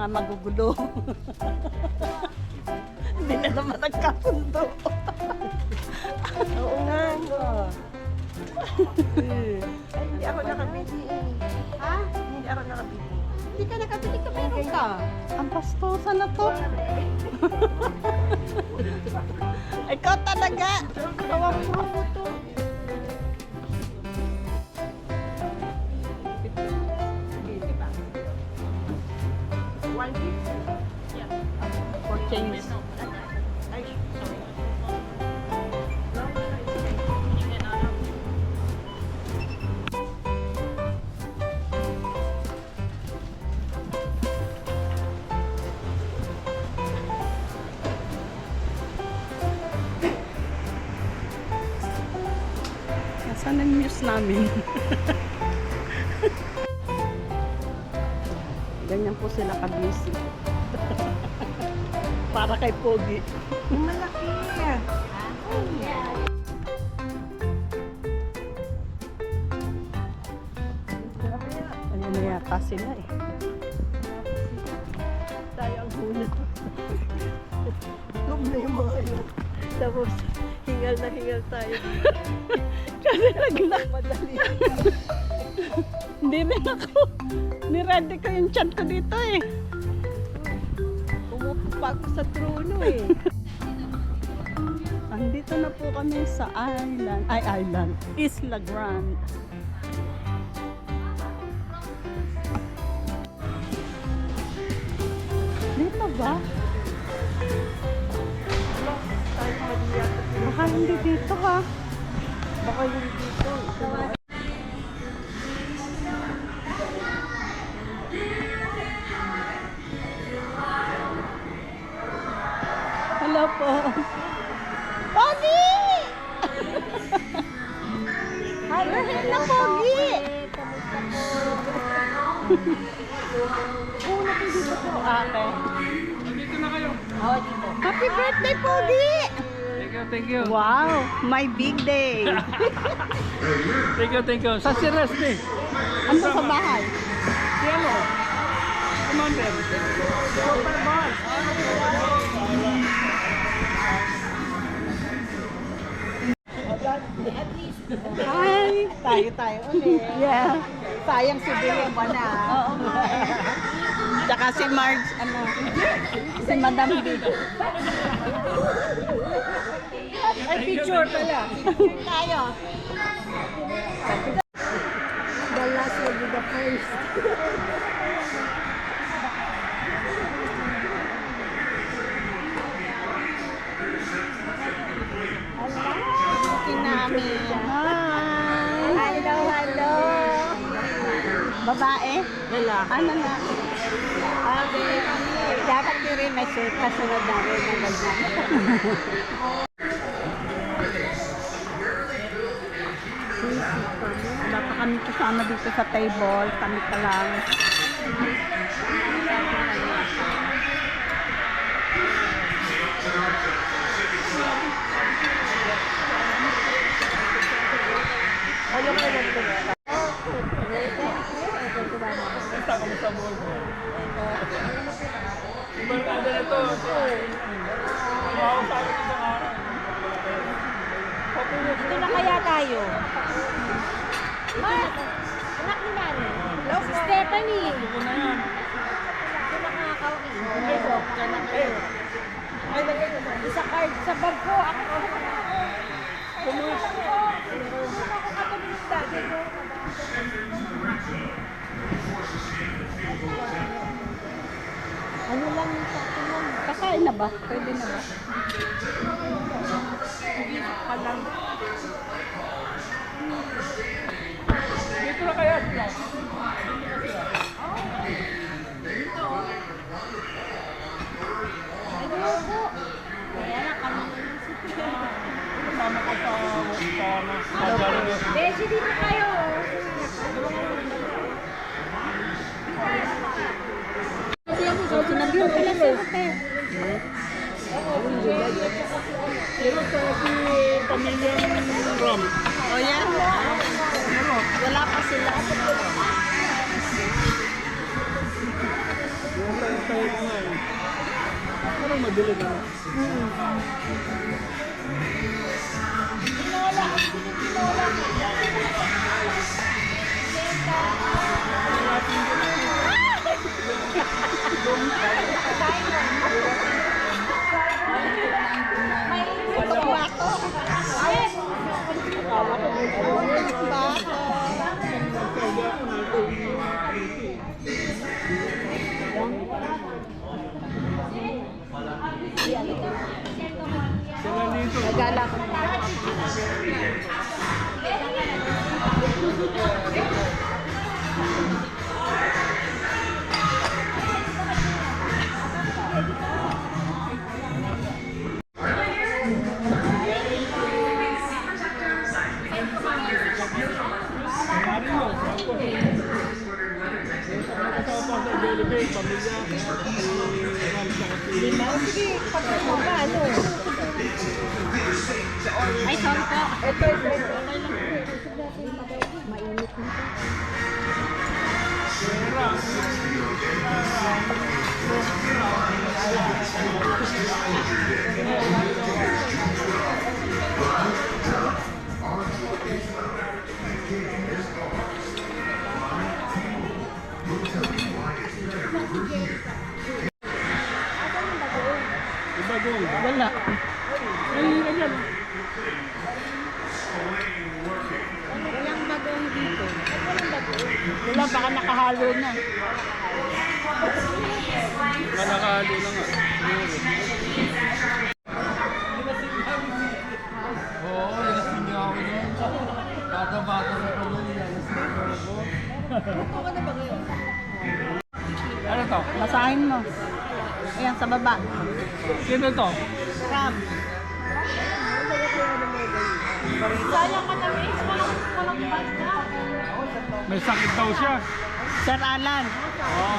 mga magugulo. Hindi na naman nagkasundo. Oo nga. Hindi ako nakabili. Ha? Hindi ako nakabili. Hindi ka nakabili ka, meron ka. Ang pastosa na to. Ikaw talaga. Tawang promo to. For change. Nasaan ang news namin? Ganyan po sila ka-busy. Para kay Pogi. Malaki. Ayun na yata sila eh. Tayo ang huna. Lum na yung mga yun. Tapos, hingal na hingal tayo. Kasi naglag. Madali. Hindi rin ako. Niready ko yung chan ko dito eh. Umupa ako sa trono eh. Andito na po kami sa island. Isla Grande. Dito ba? Baka hindi dito ha. Baka yung dito. Hello po. Pogi! Hello, Pogi! Kamusta po? Una po dito po. Ate. Dito na kayo. Oo, dito. Happy birthday, Pogi! Thank you. Wow, my big day. Thank you. Sa si Resty. Ano sa bahay? Si ano? Commander. Superboss. Hi! Tayo ulit. Yeah. Sayang si Bea ba na? Oo nga. Tsaka si Marge, si Madam B. Ay, picture pala. Picture tayo. The last will be the first. Namin. Hi! Hello. Babae? Lalaki. Ano na? Dapat din rin may kasunod na rin ng ganyan. Wala pa kami kasama dito sa table. Kami pa lang. Ano ka nagtulog? Basta kami sa buhay ko. Ibang kada na to. Tumawag sa akin isang araw. Dito na kaya tayo. Anak ni Nani. Si Stephanie. Ito na yan. Ito nakakawin. Isa card sa bag ko. Ako. Pumunta ko. Ako katabi ng dati ko. Ano lang yung sakto lang. Kakain na ba? Pwede na ba? Pa lang. Dito na kaya sila. Ayoko. Kaya na kami. Kasama ko sa Magalog. Beshi, dito kayo. Sinabihan pala si Ate. Pero sa si pamilyang Ram. O yan? Wala pa sila. Sa parang madilim na. Tinola. Tinola. Sila dito. Nagala ko. Sige, pagkakot ba, ano? Ay, sorry po. Ito. Mainit na. Bagong. Wala. Ay, ganyan. Walang bagong dito. Walang bagong. Wala, baka nakahalo na. Malakalo na nga. Oo, nalasing niya ako nun. Bata-bata na ko nun. Buko ka na ba ngayon? Ano to? Basahin mo. Ayan, sa baba. Sino to? Ram. Sayang ka na, miss. Walang bag na. May sakit daw siya. Sir Alan. Oo.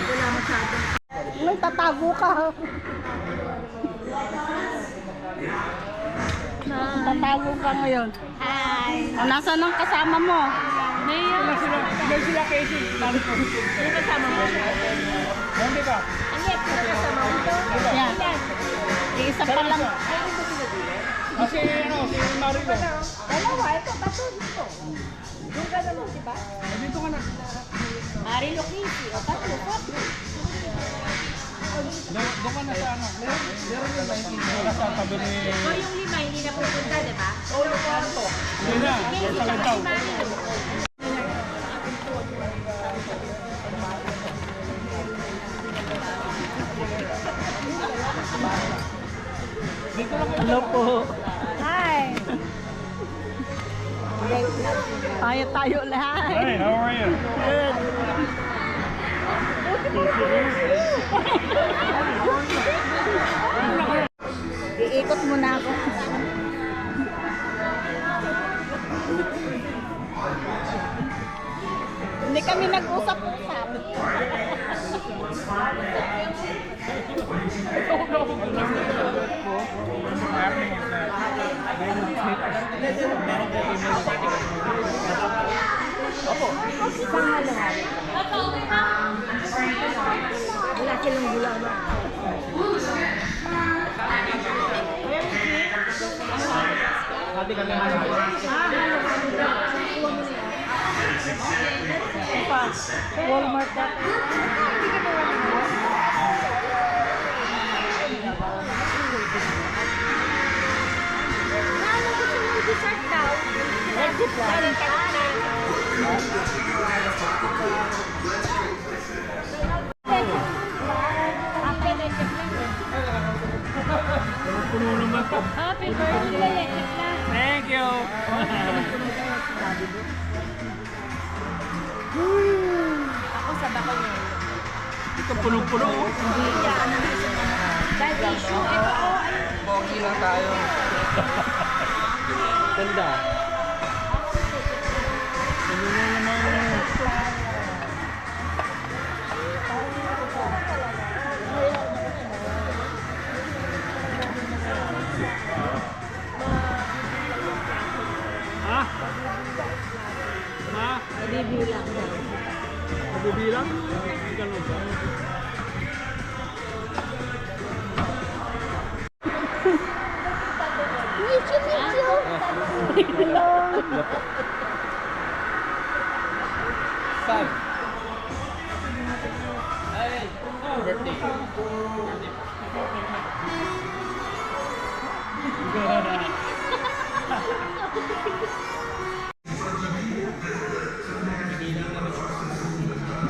Wala masyado. Nung tatago ka. Tatago ka ngayon. Hi. O, nasaan ang kasama mo? Sila Casey. Sino kasama mo? Hindi ka? Ano sino kasama mo to? Yan. Isa pa lang. Kasi ano, si Marilo. Dalawa, ito, bato dito. Doon ka naman, di ba? Dito ka na. Marilo Casey, o tatlo, tatlo. Doon ka na sa ano. Meron sa tabi ni... So yung lima, hindi na pupunta, di ba? Oo, yung kwarto. Hindi na. Casey, Sa tsaka kantaw. si Marilo. Dito lang kayo. Hello po. Hi. Tayo lahat. Hey, how are you? Good. Iikot mo na ako. Hindi kami nag-usap-usap. Wala silang gula na. Hati kami Walmart ka. Ano gusto mong dessert daw? puno naman to. Happy birthday! Thank you. Ako sa bako niya. Ito punong-puno. Oh. Hindi yan. Dahil tissue, ito ko, ay, Pogi lang tayo. Ganda. Ano na naman? Ha? Ma? bibilang daw. Mabibilang? Ganun ba? Birthday.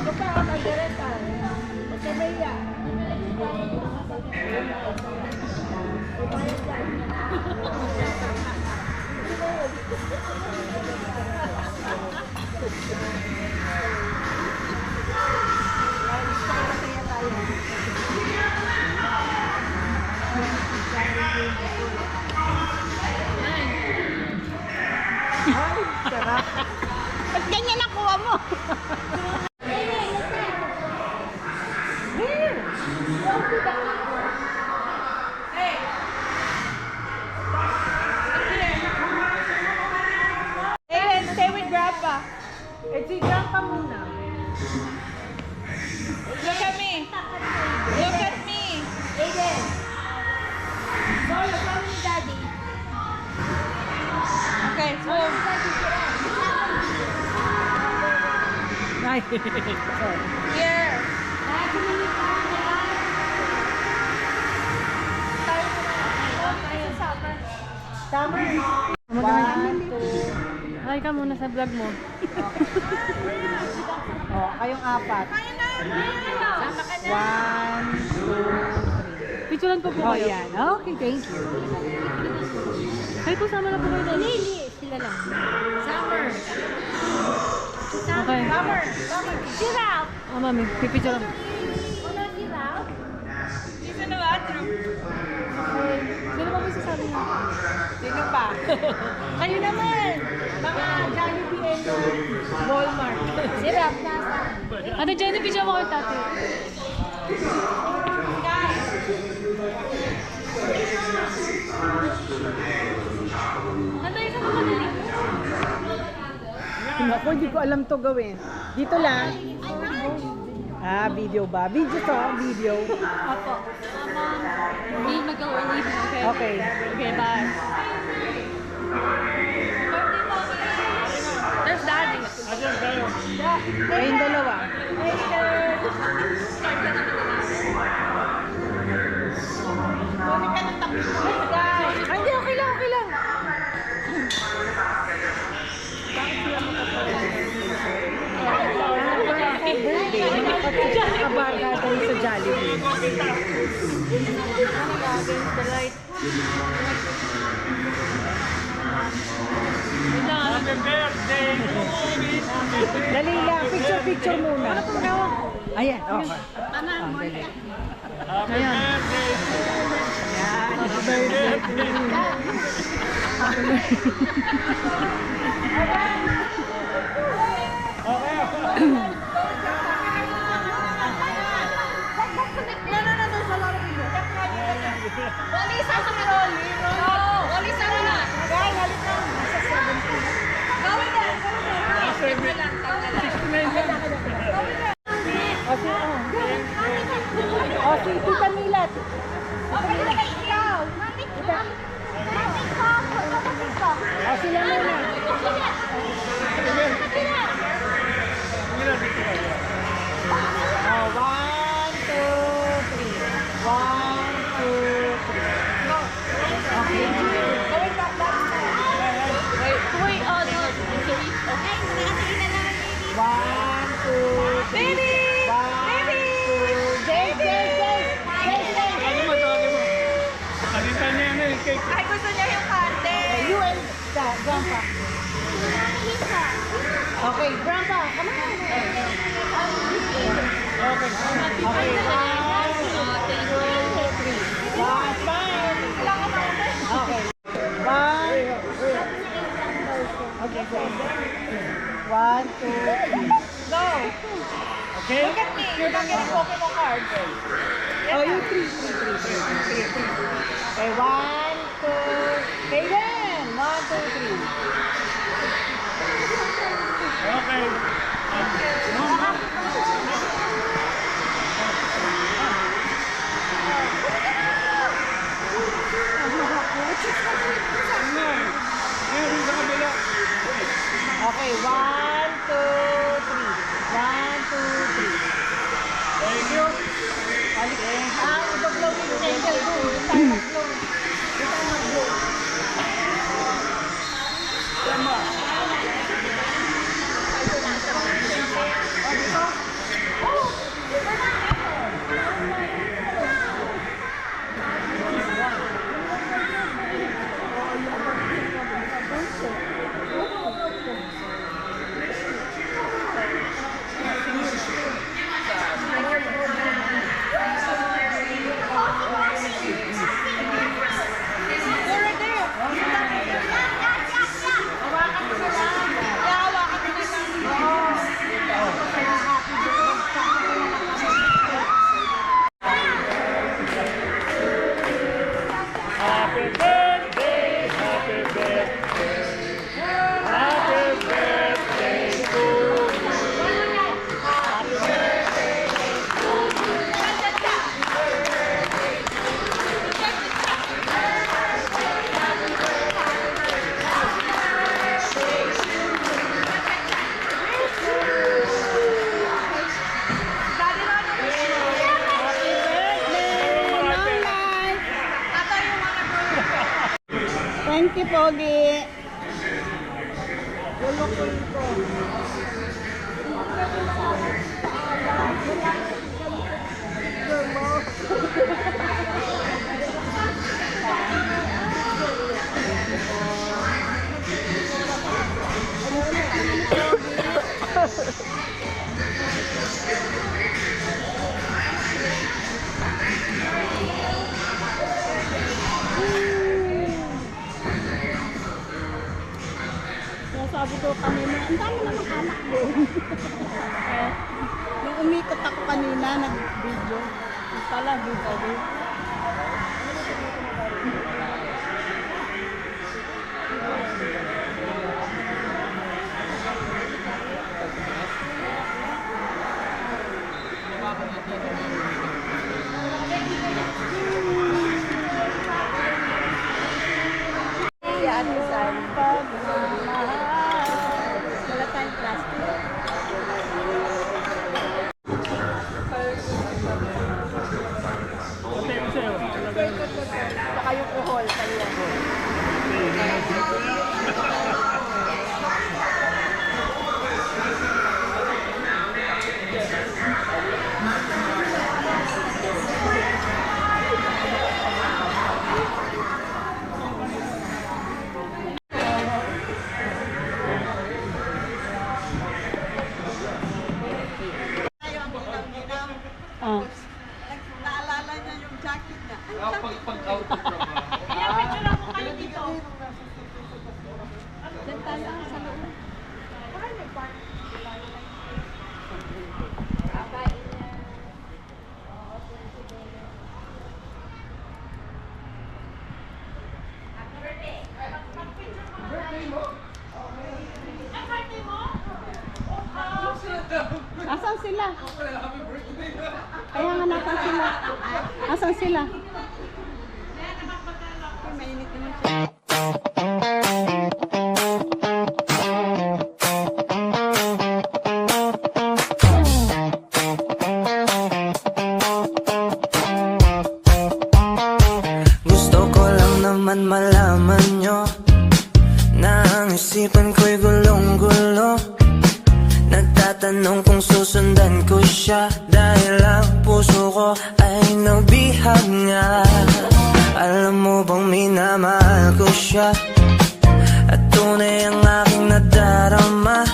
Ito pa, kaldereta. Magkabaya. Ba't ganyan nakuha mo? Aiden, stay with Grandpa. Eh, si Grandpa muna. Look at me. Look at me. Aiden. Solo, come with Daddy. Okay, move. Here. Summer. One, two. Ay ka muna sa vlog mo. Oh, kayong apat. Sama ka na. One, two, three. Picturean ko po Oh, kayo. yan. Okay, thank you. Kayo po sama na po kayo doon. Hindi, sila lang. Summer. Okay. Summer. Summer. Giraffe. Oh, mami. Pipicturean. Wala giraffe? Dito na bathroom. Okay. Sino ba may sasabi niya? Sino pa? Kayo naman. Mga Jollibee and Walmart. Giraffe nasa. Ate Jenny, picture mo kayo tati. Ano yung sa mga dito? Ako, hindi ko alam to gawin. Dito lang. Ah, video ba? Video to, video. Apo. Hindi mag-leave. Okay. Okay. Okay, bye. There's daddy. Ayan kayo. Kayong dalawa. Ay, hindi, okay lang, okay lang. Kabaga tayo sa Jollibee. Happy birthday! Dali lang, picture muna. Ayan, okay. Happy birthday! Ayan. Happy birthday! Walisa sa Rolly. Walisa mo na. Gawin na. Gawin na. Gawin na. O, si Tita Milat. Okay, ilagay ikaw. Mami ko. Mami ko. O, sila muna. Oh, 1, 2, 3. 1, 2, 3. Go. Okay. Going back that side. Wait, oh, no. Okay, nakatingin na naman, baby. 1, 2, 3. Baby! 1, 2, Jay! Tawagin mo, tawagin mo. Nakita niya yan eh, cake. Ay, gusto niya yung karte. You and Grandpa. Okay, Grandpa, come on. Okay. Okay, 1, 2, 3. 1, smile. Okay. 1. Okay, go. 1, 2, 3. Go. Okay? Look at me. You're not getting Pokemon cards. Oh, you 3. Okay, 1, 2. Okay, then. 1, 2, 3. Okay. Meron sa kabila. Okay, 1, 2, 3. 1, 2, 3. Thank you. Happy birthday, happy birthday, happy birthday to you. Thank you, Pogi. Kaya sabi ko kanina, ang dami namang anak doon. Nung umikot ako kanina, nag-video. Yung pala, video din. Yan, Rizal. Pagmamahal. Wala tayong plastic. Pati yung sa'yo. Saka yung kuhol. Kanila. Ah. Naalala niya yung jacket niya. Pag-out of trabaho. Diyan tayo sa loob. Asan sila? Kaya nga nasan sila. Asan sila? Mainit naman siya. Gusto ko lang naman malaman nyo na ang isipan ko'y gulong-gulo. Nagtatanong kung susundan ko siya dahil ang puso ko ay nabihag nga. Alam mo bang minamahal ko siya at tunay ang aking nadarama.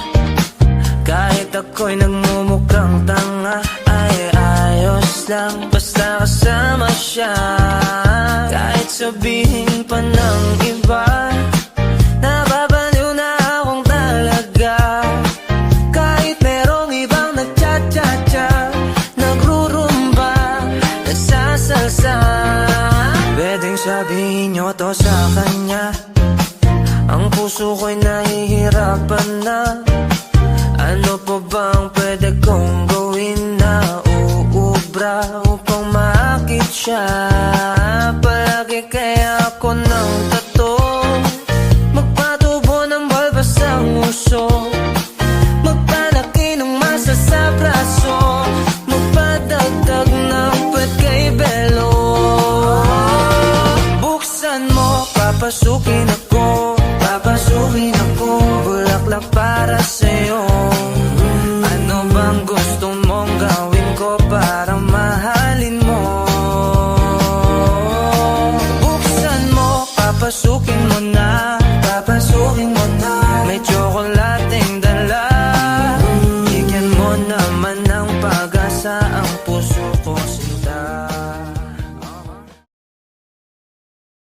Kahit ako'y nagmumukhang tanga ay ayos lang basta kasama siya. Kahit sabihin pa ng iba, nababaliw na akong talaga. Kahit merong ibang nagcha-cha-cha, nagrurumba, nagsasalsa. Pwedeng sabihin nyo to sa kanya, ang puso ko'y nahihirapan na. Ano pa bang pwede kong gawin na uubra upang maakit siya? Palagi kaya ako ng tato, magpatubo ng balbas ang uso, magpalaki ng masa sa braso.